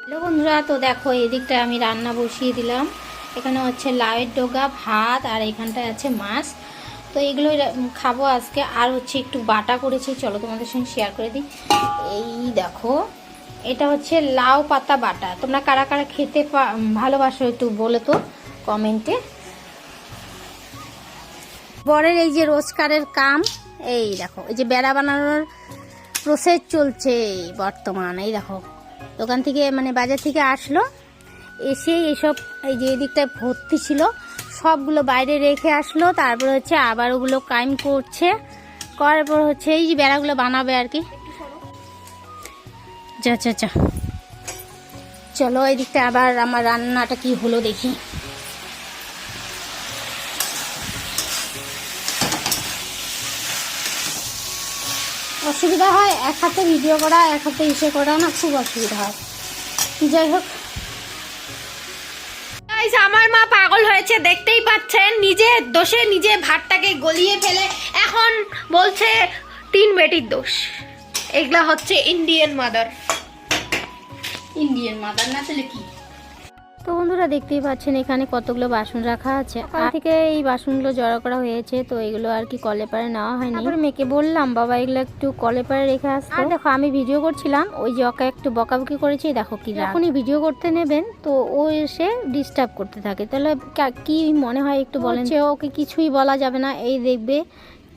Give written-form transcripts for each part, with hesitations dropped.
Hello বন্ধুরা, তো দেখো এদিকটা আমি রান্না বসিয়ে দিলাম। এখানে হচ্ছে লাউয়ের ডগা, ভাত, আর এখানটায় আছে মাছ। তো এগুলোই খাবো আজকে। আর হচ্ছে একটু বাটা করেছি, চলো তোমাদের সঙ্গে শেয়ার করে দিই। এই দেখো, এটা হচ্ছে লাউ পাতা বাটা। তোমরা কারা কারা খেতে ভালোবাসো একটু বলে তো কমেন্টে। বরের এই যে রোজকারের কাম, এই দেখো এই যে বেড়া বানানোর প্রসেস চলছে বর্তমান। এই দেখো দোকান থেকে মানে বাজার থেকে আসলো, এসে এসব এই যে এদিকটায় ভর্তি ছিল সবগুলো বাইরে রেখে আসলো। তারপর হচ্ছে আবার ওগুলো কাইম করছে, করার পর হচ্ছে এই যে বেড়াগুলো বানাবে আর কি। যা যা যা, চলো এই দিকটা আবার আমার রান্নাটা কি হলো দেখি। অসুবিধা হয় এক হাতে ভিডিও করা, এক হাতে ইসে করা, না খুব অসুবিধা হয়। যাই হোক, আমার মা পাগল হয়েছে, দেখতেই পাচ্ছেন। নিজের দোষে নিজে ভাতটাকে গলিয়ে ফেলে এখন বলছে তিন বেটির দোষ। এগুলা হচ্ছে ইন্ডিয়ান মাদার না চলে কি। তো বন্ধুরা দেখতেই পাচ্ছেন এখানে কতগুলো বাসন রাখা আছে। আর থেকে এই বাসনগুলো জড়ো করা হয়েছে, তো এগুলো আর কি কলে পারে নেওয়া হয়নি। তারপর মেয়েকে বললাম বাবা এগুলো একটু কলে পারে রেখে আসতে। আর দেখো আমি ভিডিও করছিলাম, ওই যে ওকে একটু বকাবকি করেছি, দেখো কি যখনই ভিডিও করতে নেবেন তো ও এসে ডিস্টার্ব করতে থাকে। তাহলে কি মনে হয় একটু বলেন। ওকে কিছুই বলা যাবে না, এই দেখবে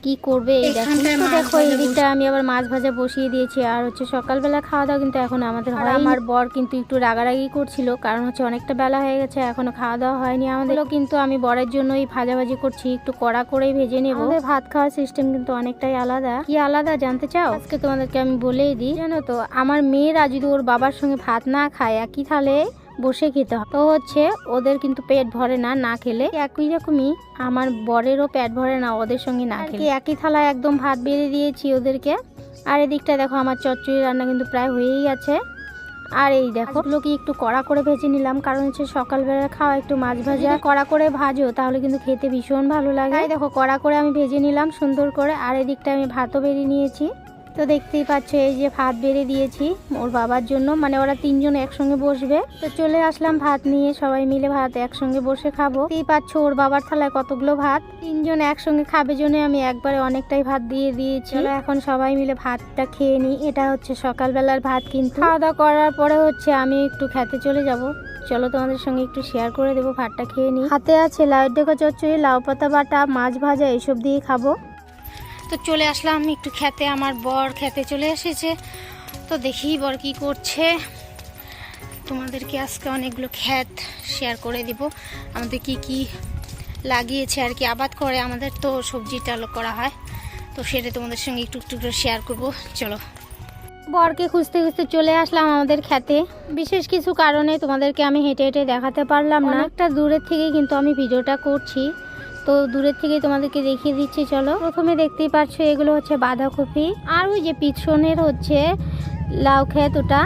কি করবে। এই দেখো এই দিকটা আমি আবার মাছ ভাজা বসিয়ে দিয়েছি। আর হচ্ছে সকালবেলা খাওয়া দাওয়া কিন্তু এখন আমাদের হয়। আমার বর কিন্তু একটু রাগারাগি করছিল, কারণ হচ্ছে অনেকটা বেলা হয়ে গেছে, এখনো খাওয়া দাওয়া হয়নি আমাদের। কিন্তু আমি বরের জন্যই ভাজাভাজি করছি, একটু কড়া করেই ভেজে নেব। ভাত খাওয়ার সিস্টেম কিন্তু অনেকটাই আলাদা। কি আলাদা জানতে চাও? আজকে তোমাদেরকে আমি বলেই দিই। জানো তো, আমার মেয়েরা যদি ওর বাবার সঙ্গে ভাত না খায়, একই থালে বসে খেতে হয়, তো হচ্ছে ওদের কিন্তু পেট ভরে না না খেলে। একই রকমই আমার বরেরও পেট ভরে না ওদের সঙ্গে না খেলে। একই থালায় একদম ভাত বেড়ে দিয়েছি ওদেরকে। আর এদিকটা দেখো আমার চচ্চড়ি রান্না কিন্তু প্রায় হয়েই গেছে। আর এই দেখো এগুলোকে একটু কড়া করে ভেজে নিলাম, কারণ হচ্ছে সকালবেলা খাওয়া একটু মাছ ভাজা কড়া করে ভাজো তাহলে কিন্তু খেতে ভীষণ ভালো লাগে। দেখো কড়া করে আমি ভেজে নিলাম সুন্দর করে। আর এদিকটা আমি ভাতও বেড়ে নিয়েছি। তো দেখতেই পাচ্ছ এই যে ভাত বেড়ে দিয়েছি ওর বাবার জন্য, মানে ওরা তিনজন একসঙ্গে বসবে। তো চলে আসলাম ভাত নিয়ে, সবাই মিলে ভাত একসঙ্গে বসে খাবো। দেখতেই পাচ্ছ ওর বাবার থালায় কতগুলো ভাত, তিনজন একসঙ্গে খাবে জন্য আমি একবারে অনেকটাই ভাত দিয়ে দিয়েছি। এখন সবাই মিলে ভাতটা খেয়ে নিই। এটা হচ্ছে সকালবেলার ভাত। কিন্তু খাওয়া দাওয়া করার পরে হচ্ছে আমি একটু খেতে চলে যাব। চলো তোমাদের সঙ্গে একটু শেয়ার করে দেবো, ভাতটা খেয়ে নিই। হাতে আছে লাউয়ের ডগা চচ্চড়ি, লাউ পাতা বাটা, মাছ ভাজা, এইসব দিয়ে খাবো। তো চলে আসলাম একটু খেতে, আমার বর খেতে চলে এসেছে। তো দেখি বর কি করছে। তোমাদেরকে আজকে অনেকগুলো ক্ষেত শেয়ার করে দিব, আমাদের কি কি লাগিয়েছে আর কি আবাদ করে। আমাদের তো সবজিটা করা হয়, তো সেটা তোমাদের সঙ্গে একটু একটু করে শেয়ার করব। চলো, বরকে খুঁজতে খুঁজতে চলে আসলাম আমাদের খেতে। বিশেষ কিছু কারণে তোমাদেরকে আমি হেঁটে হেঁটে দেখাতে পারলাম না, একটা দূরের থেকে কিন্তু আমি ভিডিওটা করছি, তো দূরের থেকে তোমাদেরকে দেখিয়ে দিচ্ছি। চলো, প্রথমে দেখতেই পাচ্ছ এগুলো হচ্ছে বাঁধাকপি, আর ওই যে পিছনের হচ্ছে লাউ ক্ষেত ওটা,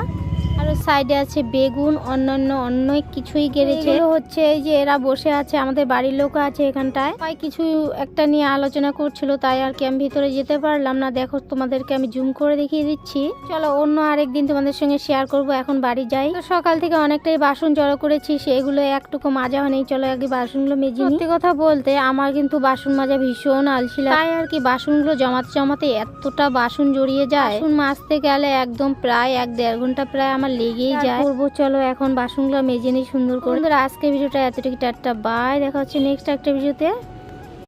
আর সাইডে আছে বেগুন, অন্যান্য অনেক কিছুই গেড়েছে। হচ্ছে এই যে এরা বসে আছে, আমাদের বাড়ির লোক আছে এখানটায়, তাই কিছু একটা নিয়ে আলোচনা করছিল, তাই আর কি আমি ভিতরে যেতে পারলাম না। দেখো তোমাদেরকে আমি জুম করে দেখিয়ে দিচ্ছি। চলো অন্য আরেকদিন তোমাদের সঙ্গে শেয়ার করব, এখন বাড়ি যাই। তো সকাল থেকে অনেকটাই বাসন জড়ো করেছি, সেগুলো একটুকু মাজা হয়নি। চলো আগে বাসনগুলো মেজে নিই। সত্যি কথা বলতে আমার কিন্তু বাসন মাজা ভীষণ আলসি লাগে, তাই আর কি বাসনগুলো জমাতে জমাতে এতটা বাসন জড়িয়ে যায়, বাসন মাজতে গেলে একদম প্রায় 1-1.5 ঘন্টা প্রায় আমার লেগেই যায়। করবো, চলো এখন বাসনগুলো মেজে নিই সুন্দর করে। আজকে ভিডিওটা এতটুকু, টাটা বাই, দেখা হচ্ছে নেক্সট একটা ভিডিওতে।